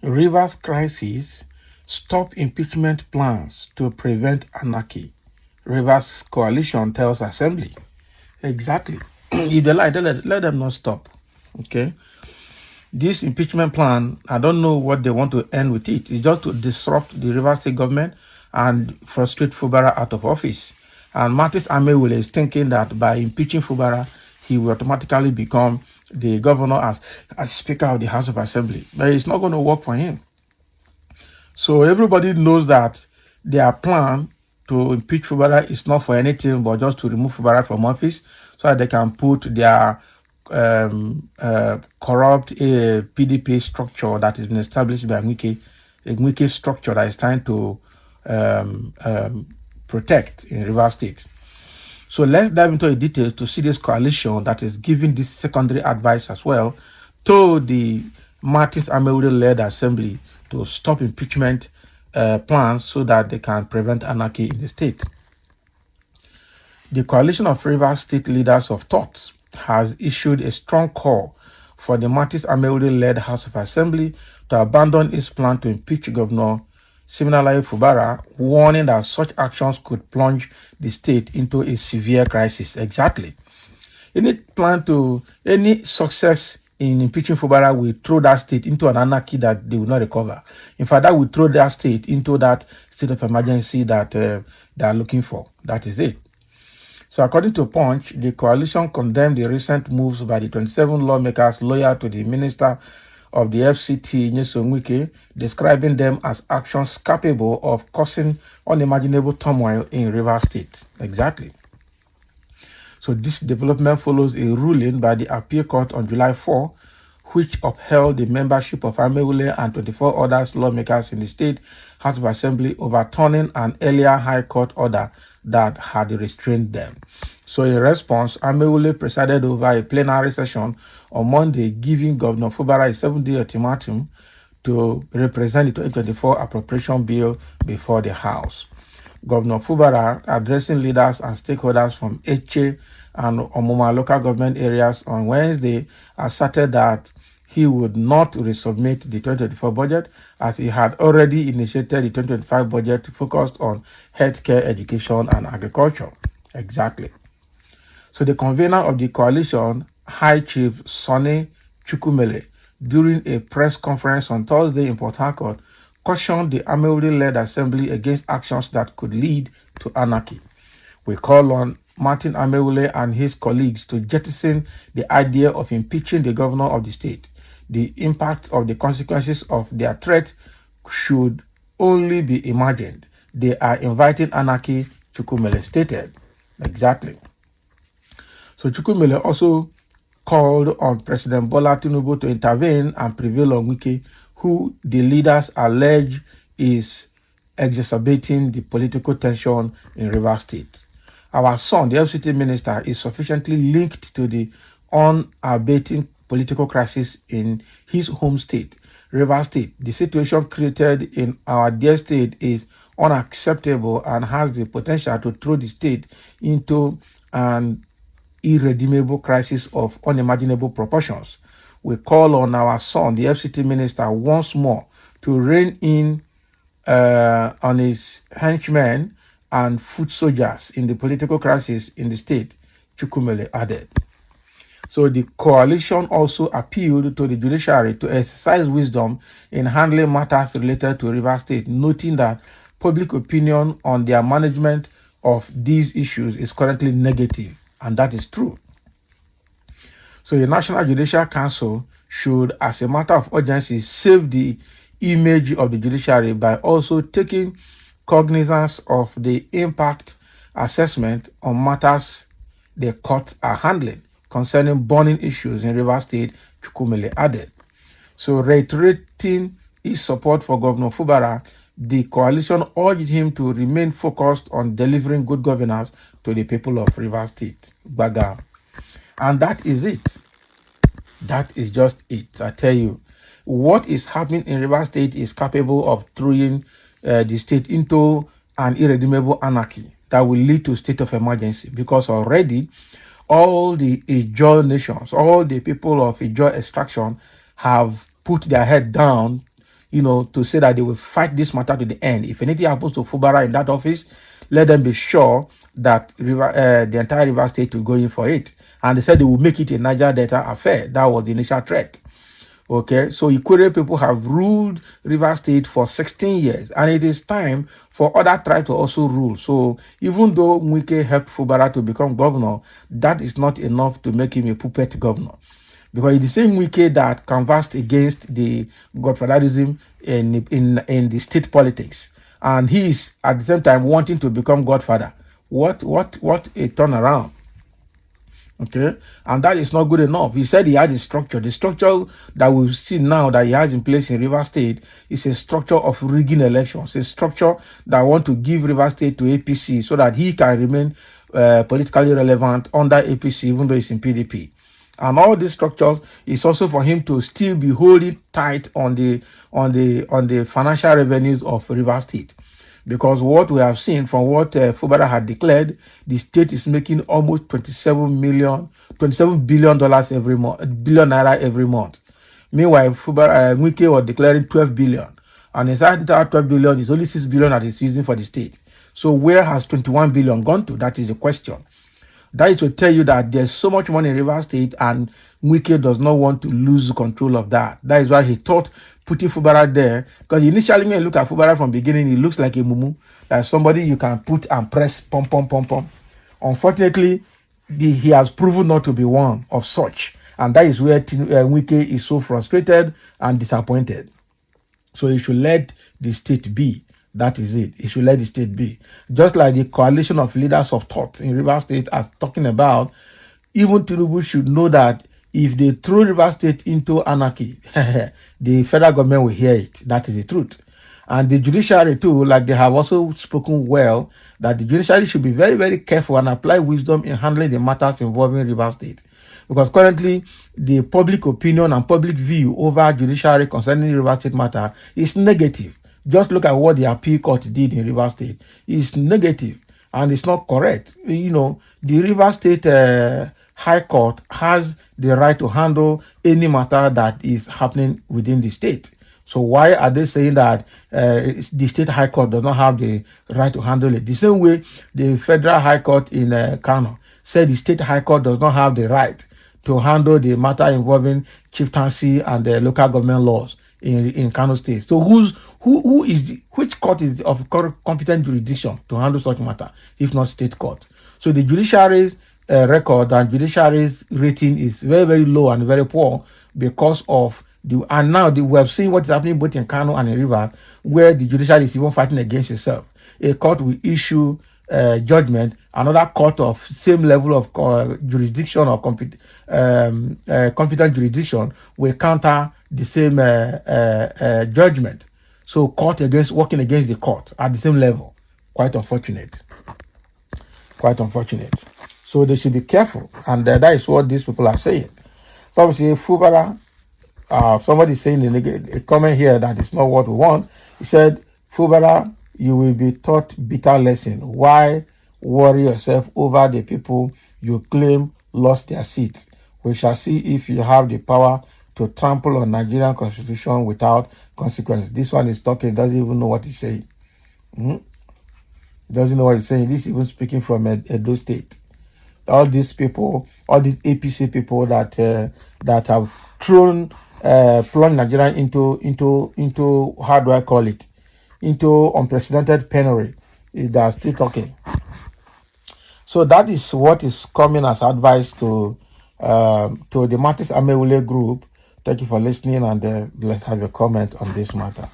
Rivers crisis, stop impeachment plans to prevent anarchy. Rivers coalition tells assembly. Exactly. If they lie, let them not stop. Okay. This impeachment plan, I don't know what they want to end with it. It's just to disrupt the Rivers State government and frustrate Fubara out of office. And Martins Amaewhule is thinking that by impeaching Fubara, he will automatically become the governor as Speaker of the House of Assembly. But it's not going to work for him. So everybody knows that their plan to impeach Fubara is not for anything but just to remove Fubara from office so that they can put their corrupt PDP structure that has been established by Nwike structure that is trying to protect in Rivers State. So let's dive into the details to see this coalition that is giving this secondary advice as well to the Martins Amaewhule-led assembly to stop impeachment plans so that they can prevent anarchy in the state. The coalition of Rivers State leaders of thought has issued a strong call for the Martins Amaewhule-led House of Assembly to abandon its plan to impeach Governor Siminalayi Fubara, warning that such actions could plunge the state into a severe crisis. Exactly. Any success in impeaching Fubara will throw that state into an anarchy that they will not recover. In fact, that will throw that state into that state of emergency that they are looking for. That is it. So according to Punch, the coalition condemned the recent moves by the 27 lawmakers loyal to the Minister of the FCT, Nyesom Wike, describing them as actions capable of causing unimaginable turmoil in Rivers State. Exactly. So this development follows a ruling by the Appeal Court on July 4, which upheld the membership of Amaewhule and 24 other lawmakers in the State House of Assembly, overturning an earlier High Court order that had restrained them. So in response, Amaewhule presided over a plenary session on Monday, giving Governor Fubara a 7-day ultimatum to represent the 2024 appropriation bill before the House. Governor Fubara, addressing leaders and stakeholders from Eche and Omuma local government areas on Wednesday, asserted that he would not resubmit the 2024 budget as he had already initiated the 2025 budget focused on healthcare, education, and agriculture. Exactly. So the convener of the coalition, High Chief Sonny Chukwumele, during a press conference on Thursday in Port Harcourt, cautioned the Amaewhule-led assembly against actions that could lead to anarchy. We call on Martin Amaewhule and his colleagues to jettison the idea of impeaching the governor of the state. The impact of the consequences of their threat should only be imagined. They are inviting anarchy, Chukwumele stated. Exactly. So Chukwumele also called on President Bola Tinubu to intervene and prevail on Wike, who the leaders allege is exacerbating the political tension in Rivers State. Our son, the FCT minister, is sufficiently linked to the unabating political crisis in his home state, Rivers State. The situation created in our dear state is unacceptable and has the potential to throw the state into an irredeemable crisis of unimaginable proportions. We call on our son, the FCT minister, once more to rein in on his henchmen and foot soldiers in the political crisis in the state, Chukwumele added. So the coalition also appealed to the judiciary to exercise wisdom in handling matters related to Rivers State, noting that public opinion on their management of these issues is currently negative, and that is true. So the National Judicial Council should, as a matter of urgency, save the image of the judiciary by also taking cognizance of the impact assessment on matters the courts are handling concerning burning issues in Rivers State, Chukwumele added. So reiterating his support for Governor Fubara, the coalition urged him to remain focused on delivering good governance to the people of Rivers State, Baga. And that is it. That is just it. I tell you, what is happening in Rivers State is capable of throwing the state into an irredeemable anarchy that will lead to a state of emergency, because already all the Ijaw nations, all the people of Ijaw extraction have put their head down to say that they will fight this matter to the end. If anything happens to Fubara in that office, let them be sure that the entire River State will go in for it. And they said they will make it a Niger Delta affair. That was the initial threat. Okay, so Ikwerre people have ruled River State for 16 years, and it is time for other tribes to also rule. So even though Wike helped Fubara to become governor, that is not enough to make him a puppet governor. Because it's the same Wike that canvassed against the godfatherism in the state politics. And he is at the same time wanting to become godfather. What a turnaround. Okay, and that is not good enough. He said he had a structure. The structure that we see now that he has in place in River State is a structure of rigging elections, a structure that want to give River State to APC so that he can remain politically relevant under APC, even though he's in PDP. And all these structures is also for him to still be holding tight on the financial revenues of River State. Because what we have seen from what Fubara had declared, the state is making almost $27 billion every month, naira every month. Meanwhile, Wike was declaring 12 billion. And inside that 12 billion is only 6 billion that is using for the state. So where has 21 billion gone to? That is the question. That is to tell you that there's so much money in River State and Wike does not want to lose control of that. That is why he thought putting Fubara there, because initially when you look at Fubara from the beginning, he looks like a mumu, like somebody you can put and press, pom, pom, pom, pom. Unfortunately, he has proven not to be one of such. And that is where Wike is so frustrated and disappointed. So he should let the state be. That is it. He should let the state be. Just like the coalition of leaders of thought in River State are talking about, even Tinubu should know that if they throw River State into anarchy, the federal government will hear it. That is the truth. And the judiciary too, like they have also spoken well, that the judiciary should be very, very careful and apply wisdom in handling the matters involving River State. Because currently, the public opinion and public view over judiciary concerning River State matter is negative. Just look at what the appeal court did in River State. It's negative and it's not correct. The River State High Court has the right to handle any matter that is happening within the state. So why are they saying that the State High Court does not have the right to handle it? The same way the Federal High Court in Kano said the State High Court does not have the right to handle the matter involving chieftaincy and the local government laws in Kano State. So which court is of competent jurisdiction to handle such matter, if not state court? So the judiciary's record and judiciary's rating is very, very low and very poor because of we have seen what is happening both in Kano and in River, where the judiciary is even fighting against itself. A court will issue judgment, another court of same level of jurisdiction or competent jurisdiction will counter the same judgment. So court working against the court at the same level. Quite unfortunate. Quite unfortunate. So they should be careful, and that is what these people are saying. So obviously, Fubara, somebody saying in a comment here that is not what we want. He said, Fubara, you will be taught bitter lesson. Why worry yourself over the people you claim lost their seats? We shall see if you have the power to trample on Nigerian constitution without consequence. This one is talking, doesn't even know what he's saying. Doesn't know what he's saying. This is even speaking from Edo State. All these people, all these APC people that have plunged Nigeria into how do I call it? Into unprecedented penury. They are still talking. So that is what is coming as advice to the Amaewhule group. Thank you for listening, and let's have a comment on this matter.